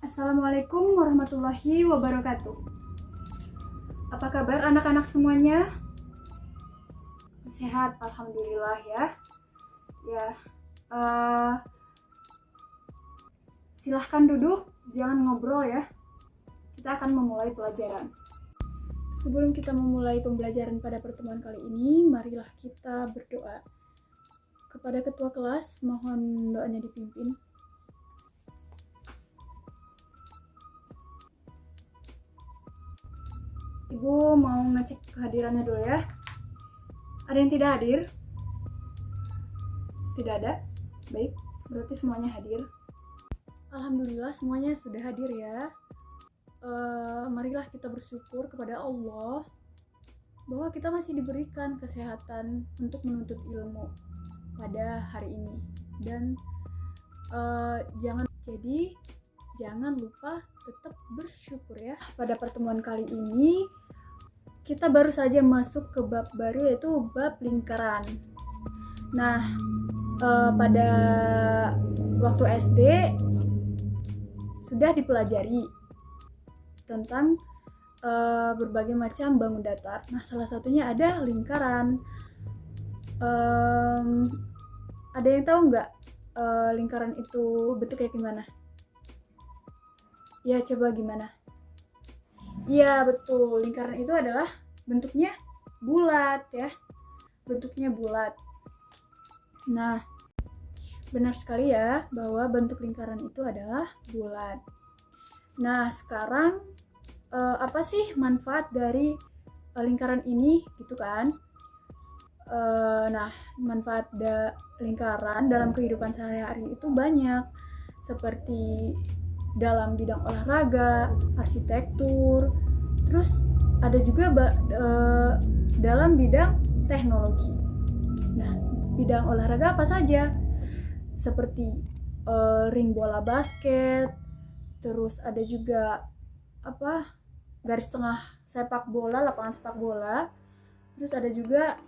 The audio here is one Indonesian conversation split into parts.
Assalamualaikum warahmatullahi wabarakatuh. Apa kabar anak-anak semuanya? Sehat, alhamdulillah ya. Silahkan duduk, jangan ngobrol ya. Kita akan memulai pelajaran. Sebelum kita memulai pembelajaran pada pertemuan kali ini, marilah kita berdoa. Kepada ketua kelas, mohon doanya dipimpin. Ibu mau ngecek kehadirannya dulu ya. Ada yang tidak hadir? Tidak ada? Baik, berarti semuanya hadir. Alhamdulillah semuanya sudah hadir ya. Marilah kita bersyukur kepada Allah bahwa kita masih diberikan kesehatan untuk menuntut ilmu pada hari ini. Dan jangan lupa tetap bersyukur ya. Pada pertemuan kali ini kita baru saja masuk ke bab baru, yaitu bab lingkaran. Nah, pada waktu SD sudah dipelajari tentang berbagai macam bangun datar. Nah, salah satunya ada lingkaran. Ada yang tahu nggak lingkaran itu bentuknya gimana? Ya, coba gimana? Iya, betul. Lingkaran itu adalah bentuknya bulat ya. Bentuknya bulat. Nah, benar sekali ya bahwa bentuk lingkaran itu adalah bulat. Nah, sekarang apa sih manfaat dari lingkaran ini gitu kan? Nah, manfaat lingkaran dalam kehidupan sehari-hari itu banyak, seperti dalam bidang olahraga, arsitektur, terus ada juga dalam bidang teknologi. Nah, bidang olahraga apa saja? Seperti ring bola basket, terus ada juga garis tengah sepak bola, lapangan sepak bola, terus ada juga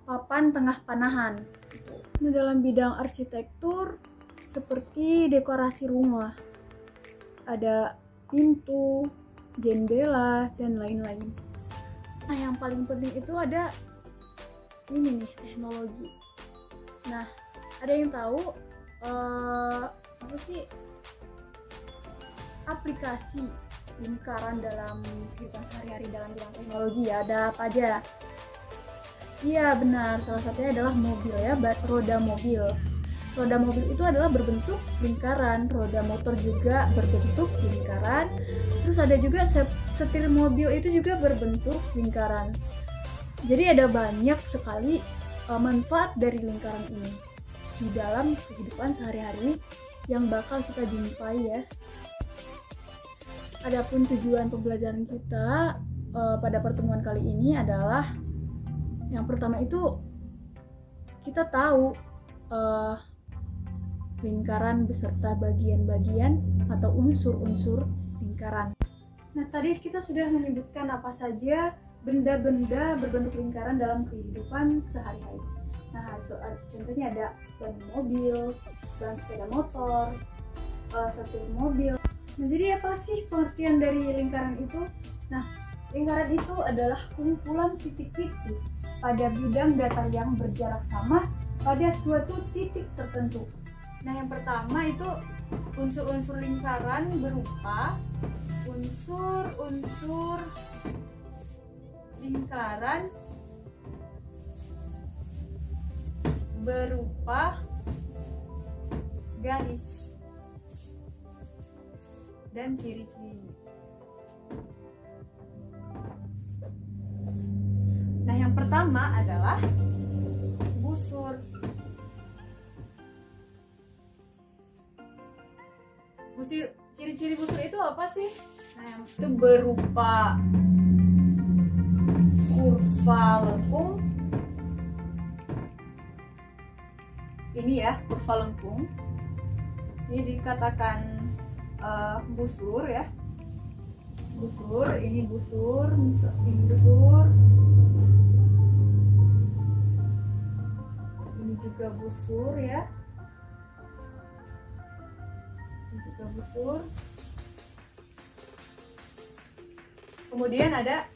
papan tengah panahan. Nah, dalam bidang arsitektur seperti dekorasi rumah, ada pintu, jendela, dan lain-lain. Nah, yang paling penting itu ada ini nih, teknologi. Nah, ada yang tahu apa sih aplikasi lingkaran dalam kehidupan sehari-hari dalam bidang teknologi ya? Ada apa aja? Iya, benar, salah satunya adalah mobil ya, roda mobil. Roda mobil itu adalah berbentuk lingkaran, roda motor juga berbentuk lingkaran, terus ada juga setir mobil itu juga berbentuk lingkaran. Jadi ada banyak sekali manfaat dari lingkaran ini di dalam kehidupan sehari-hari yang bakal kita jumpai ya. Adapun tujuan pembelajaran kita pada pertemuan kali ini adalah yang pertama itu kita tahu lingkaran beserta bagian-bagian atau unsur-unsur lingkaran. Nah, tadi kita sudah menyebutkan apa saja benda-benda berbentuk lingkaran dalam kehidupan sehari-hari. Nah, contohnya ada ban mobil, ban sepeda motor, setir mobil. Nah, jadi apa sih pengertian dari lingkaran itu? Nah, lingkaran itu adalah kumpulan titik-titik pada bidang datar yang berjarak sama pada suatu titik tertentu. Nah, yang pertama itu unsur-unsur lingkaran berupa unsur-unsur lingkaran berupa garis dan ciri-ciri. Nah, yang pertama adalah busur. Ciri-ciri busur itu apa sih? Nah, yang itu berupa kurva lengkung. Ini ya, kurva lengkung. Ini dikatakan busur ya. Busur, ini busur, ini busur. Ini juga busur ya, ini juga busur. Kemudian ada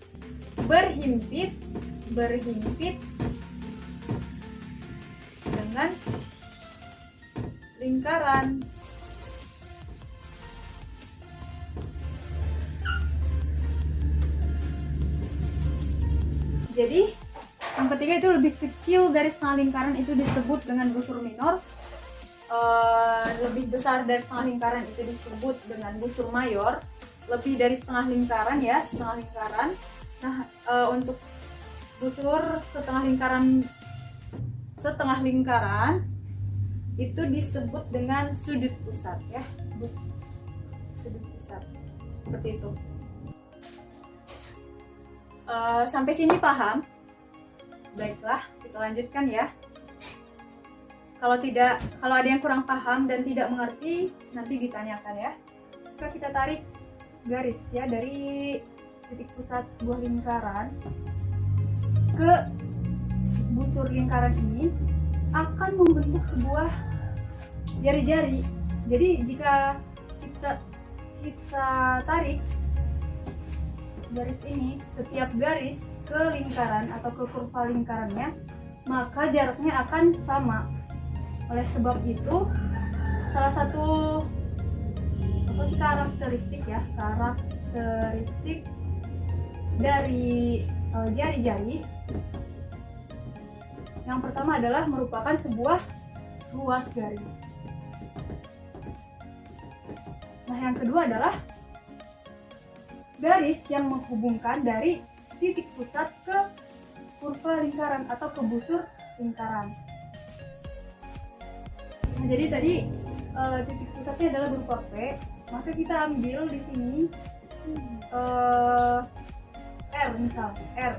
berhimpit dengan lingkaran. Jadi yang ketiga itu lebih kecil dari setengah lingkaran, itu disebut dengan busur minor. Lebih besar dari setengah lingkaran itu disebut dengan busur mayor. Lebih dari setengah lingkaran ya, setengah lingkaran. Nah, untuk busur setengah lingkaran itu disebut dengan sudut pusat ya, sudut pusat, seperti itu. Sampai sini paham? Baiklah, kita lanjutkan ya. Kalau ada yang kurang paham dan tidak mengerti, nanti ditanyakan ya. Jika kita tarik garis ya dari titik pusat sebuah lingkaran ke busur lingkaran ini, akan membentuk sebuah jari-jari. Jadi jika kita tarik garis ini, setiap garis ke lingkaran atau ke kurva lingkarannya, maka jaraknya akan sama. Oleh sebab itu, salah satu karakteristik dari jari-jari yang pertama adalah merupakan sebuah ruas garis. Nah, yang kedua adalah garis yang menghubungkan dari titik pusat ke kurva lingkaran atau ke busur lingkaran. Nah, jadi tadi titik pusatnya adalah berupa P, maka kita ambil di sini R, misal R.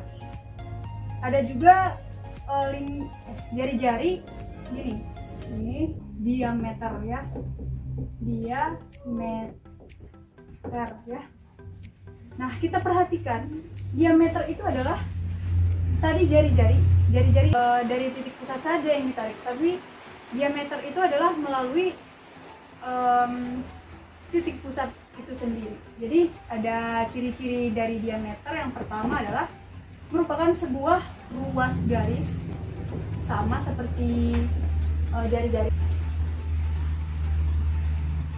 Ada juga jari-jari gini, ini diameter ya, diameter ya. Nah, kita perhatikan diameter itu adalah tadi jari-jari dari titik pusat saja yang ditarik, tapi diameter itu adalah melalui titik pusat itu sendiri. Jadi ada ciri-ciri dari diameter. Yang pertama adalah merupakan sebuah ruas garis, sama seperti jari-jari,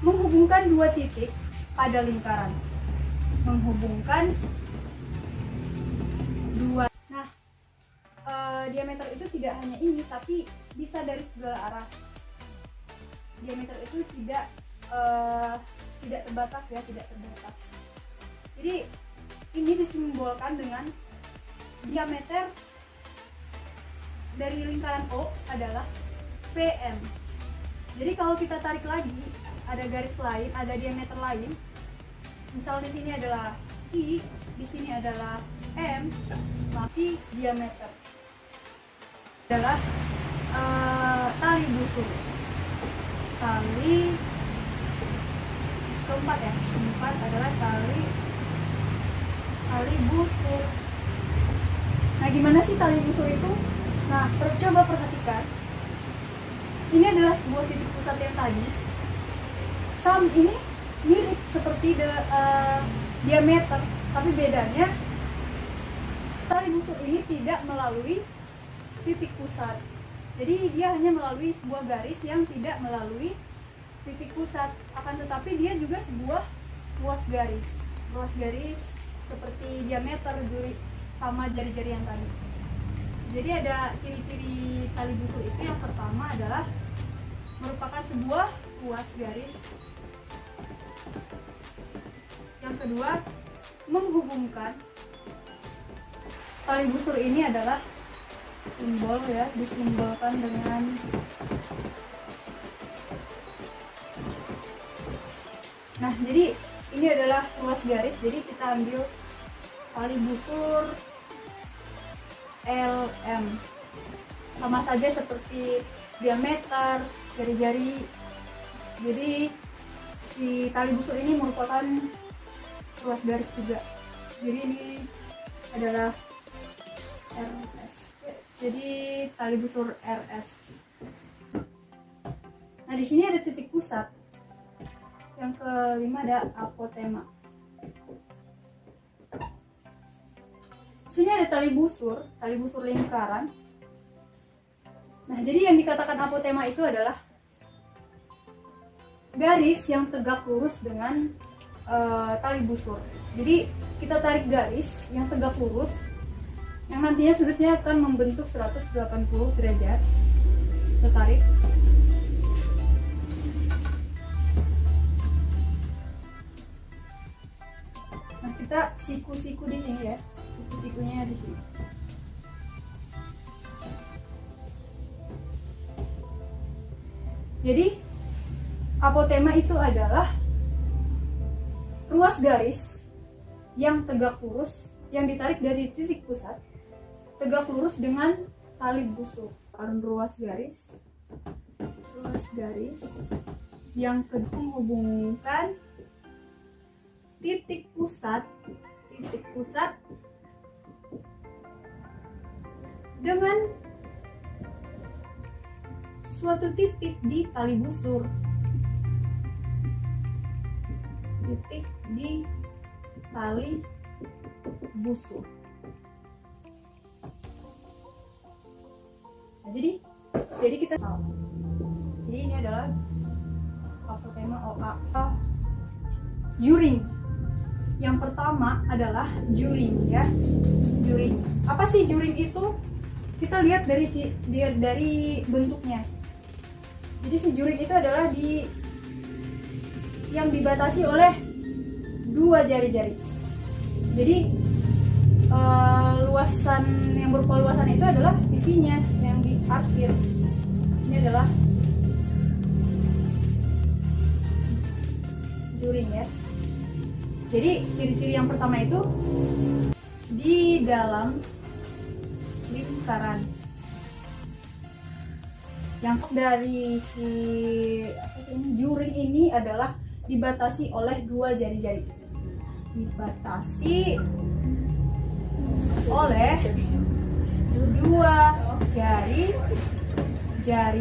menghubungkan dua titik pada lingkaran, Nah, diameter itu tidak hanya ini, tapi bisa dari segala arah. Diameter itu tidak terbatas ya, tidak terbatas. Jadi ini disimbolkan dengan diameter dari lingkaran O adalah PM. Jadi kalau kita tarik lagi, ada garis lain, ada diameter lain. Misal di sini adalah Q, di sini adalah M, masih diameter adalah tali busur. Tali keempat ya, keempat adalah tali busur. Nah, gimana sih tali busur itu? Nah, coba perhatikan. Ini adalah sebuah titik pusat yang tadi. Ini mirip seperti diameter, tapi bedanya tali busur ini tidak melalui titik pusat. Jadi dia hanya melalui sebuah garis yang tidak melalui titik pusat. Akan tetapi dia juga sebuah ruas garis seperti diameter, sama jari-jari yang tadi. Jadi ada ciri-ciri tali busur itu. Yang pertama adalah merupakan sebuah ruas garis. Yang kedua, menghubungkan. Tali busur ini adalah simbol ya, disimbolkan dengan nah, jadi ini adalah ruas garis. Jadi kita ambil tali busur LM, sama saja seperti diameter, jari-jari. Jadi si tali busur ini merupakan ruas garis juga. Jadi ini adalah RS. Jadi tali busur RS. Nah, di sini ada titik pusat. Yang kelima ada apotema. Di sini ada tali busur lingkaran. Nah, jadi yang dikatakan apotema itu adalah garis yang tegak lurus dengan tali busur. Jadi kita tarik garis yang tegak lurus, yang nantinya sudutnya akan membentuk 180 derajat. Kita tarik. Nah, kita siku-siku di sini ya. Siku-sikunya di sini. Jadi apotema itu adalah ruas garis yang tegak lurus, yang ditarik dari titik pusat, tegak lurus dengan tali busur. Ruas garis yang menghubungkan titik pusat dengan suatu titik di tali busur. Titik di tali busur. Nah, jadi kita tahu. Jadi ini adalah apotema OA. Juring. Yang pertama adalah juring ya. Juring. Apa sih juring itu? Kita lihat dari bentuknya. Jadi si juring itu adalah yang dibatasi oleh dua jari-jari. Jadi luasan yang berupa luasan itu adalah isinya yang diarsir. Ini adalah juring ya. Jadi ciri-ciri yang pertama itu di dalam lingkaran. Yang dari juring ini adalah dibatasi oleh dua jari-jari. Dibatasi oleh dua jari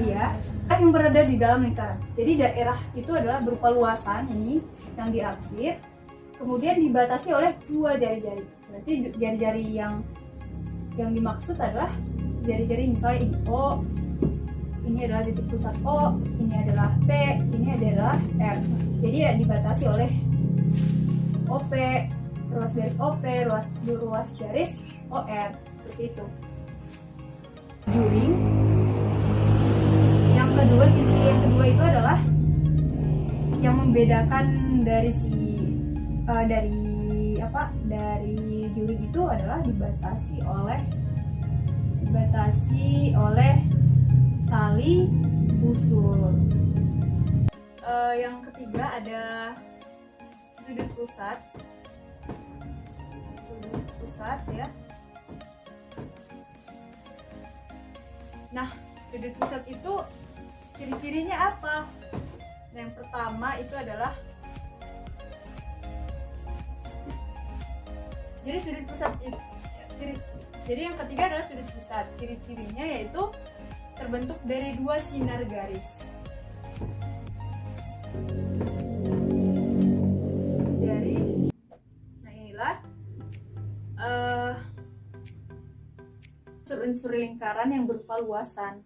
ya, yang berada di dalam lingkaran. Jadi daerah itu adalah berupa luasan ini yang diarsir, kemudian dibatasi oleh dua jari-jari. Berarti jari-jari yang dimaksud adalah jari-jari misalnya ini O, ini adalah titik pusat O, ini adalah P, ini adalah R. Jadi ya dibatasi oleh OP, ruas garis OP, ruas garis OR, seperti itu. Juring. Yang kedua, ciri yang kedua itu adalah yang membedakan dari juring itu adalah dibatasi oleh tali busur. Yang ketiga ada sudut pusat ya. Nah, sudut pusat itu ciri-cirinya apa? Nah, yang pertama itu adalah jadi yang ketiga adalah sudut pusat. Ciri-cirinya yaitu terbentuk dari dua sinar garis. Unsur lingkaran yang berupa luasan.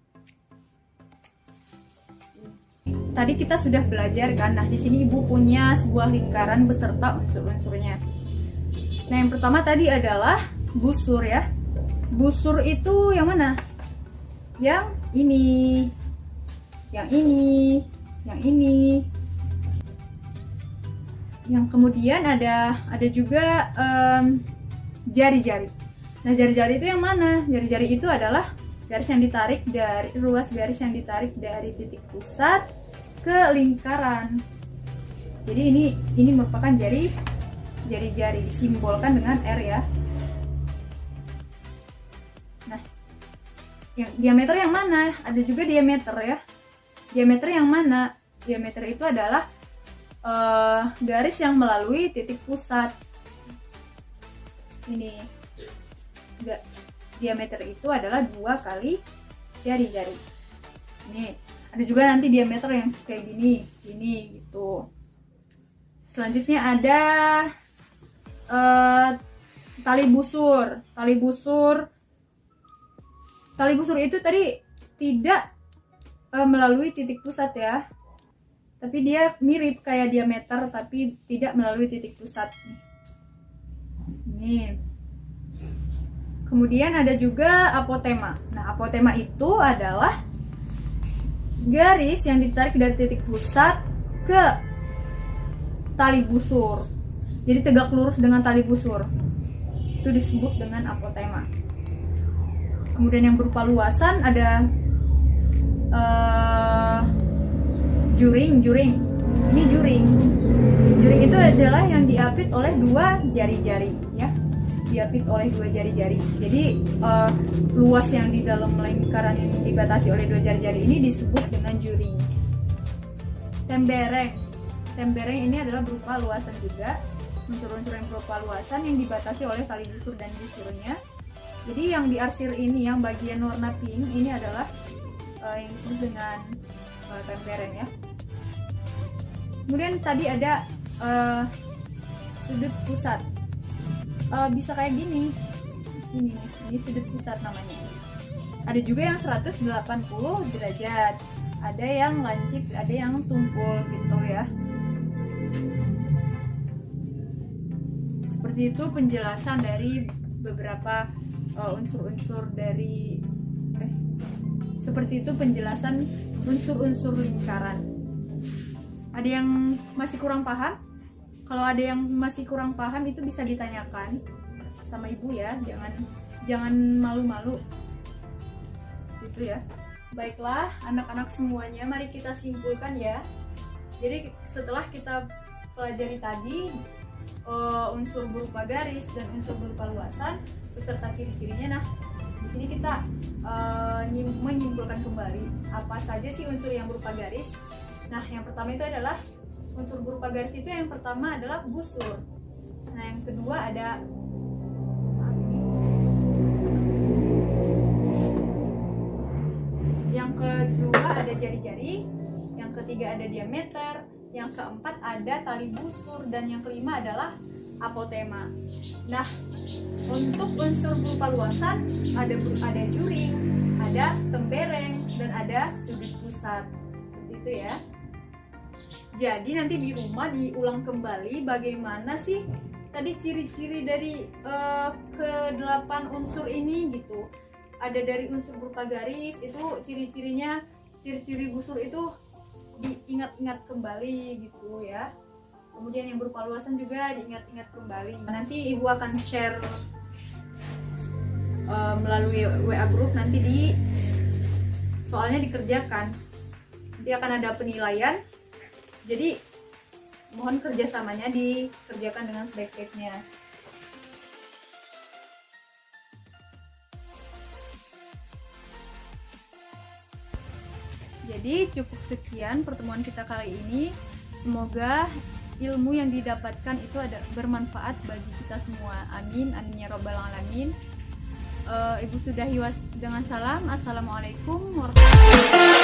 Tadi kita sudah belajar kan. Nah, di sini Ibu punya sebuah lingkaran beserta unsur-unsurnya. Nah, yang pertama tadi adalah busur ya. Busur itu yang mana? Yang ini. Yang ini. Yang ini. Yang kemudian ada juga jari-jari. Nah, jari-jari itu yang mana? Jari-jari itu adalah garis yang ditarik dari ruas garis yang ditarik dari titik pusat ke lingkaran. Jadi ini merupakan jari-jari disimbolkan dengan R ya. Nah, yang diameter yang mana? Ada juga diameter ya. Diameter yang mana? Diameter itu adalah garis yang melalui titik pusat. Ini diameter itu adalah 2 kali jari-jari. Nih, Ada juga nanti diameter yang kayak gini gitu. Selanjutnya ada tali busur. Tali busur itu tadi tidak melalui titik pusat ya, tapi dia mirip kayak diameter tapi tidak melalui titik pusat. Nih. Kemudian ada juga apotema. Nah, apotema itu adalah garis yang ditarik dari titik pusat ke tali busur. Jadi tegak lurus dengan tali busur. Itu disebut dengan apotema. Kemudian yang berupa luasan ada juring. Ini juring. Juring itu adalah yang diapit oleh dua jari-jari ya. Diapit oleh dua jari-jari. Jadi luas yang di dalam lingkaran yang dibatasi oleh dua jari-jari ini disebut dengan juring. Tembereng ini adalah berupa luasan juga. Unsur-unsur yang berupa luasan yang dibatasi oleh tali busur dan busurnya. Jadi yang diarsir ini, yang bagian warna pink ini adalah yang disebut dengan tembereng ya. Kemudian tadi ada sudut pusat. Bisa kayak gini. Ini sudut pusat namanya. Ada juga yang 180 derajat. Ada yang lancip, ada yang tumpul gitu ya. Seperti itu penjelasan dari beberapa unsur-unsur dari seperti itu penjelasan unsur-unsur lingkaran. Ada yang masih kurang paham? Kalau ada yang masih kurang paham itu bisa ditanyakan sama ibu ya, jangan malu-malu gitu ya. Baiklah anak-anak semuanya, mari kita simpulkan ya. Jadi setelah kita pelajari tadi unsur berupa garis dan unsur berupa luasan beserta ciri-cirinya, nah di sini kita menyimpulkan kembali apa saja sih unsur yang berupa garis. Nah yang pertama itu adalah unsur berupa garis itu yang pertama adalah busur. Nah yang kedua ada ada jari-jari, yang ketiga ada diameter, yang keempat ada tali busur, dan yang kelima adalah apotema. Nah untuk unsur berupa luasan ada juring, ada tembereng, dan ada sudut pusat. Seperti itu ya. Jadi nanti di rumah diulang kembali bagaimana sih tadi ciri-ciri dari ke-8 unsur ini gitu. Ada dari unsur berupa garis itu ciri-cirinya, ciri-ciri busur itu diingat-ingat kembali gitu ya. Kemudian yang berupa luasan juga diingat-ingat kembali. Nanti ibu akan share melalui WA group, nanti soalnya dikerjakan. Nanti akan ada penilaian. Jadi mohon kerjasamanya dikerjakan dengan sebaik-baiknya. Jadi cukup sekian pertemuan kita kali ini. Semoga ilmu yang didapatkan itu bermanfaat bagi kita semua. Amin, amin ya robbal alamin. Ibu sudahi dengan salam. Assalamualaikum warahmatullahi wabarakatuh.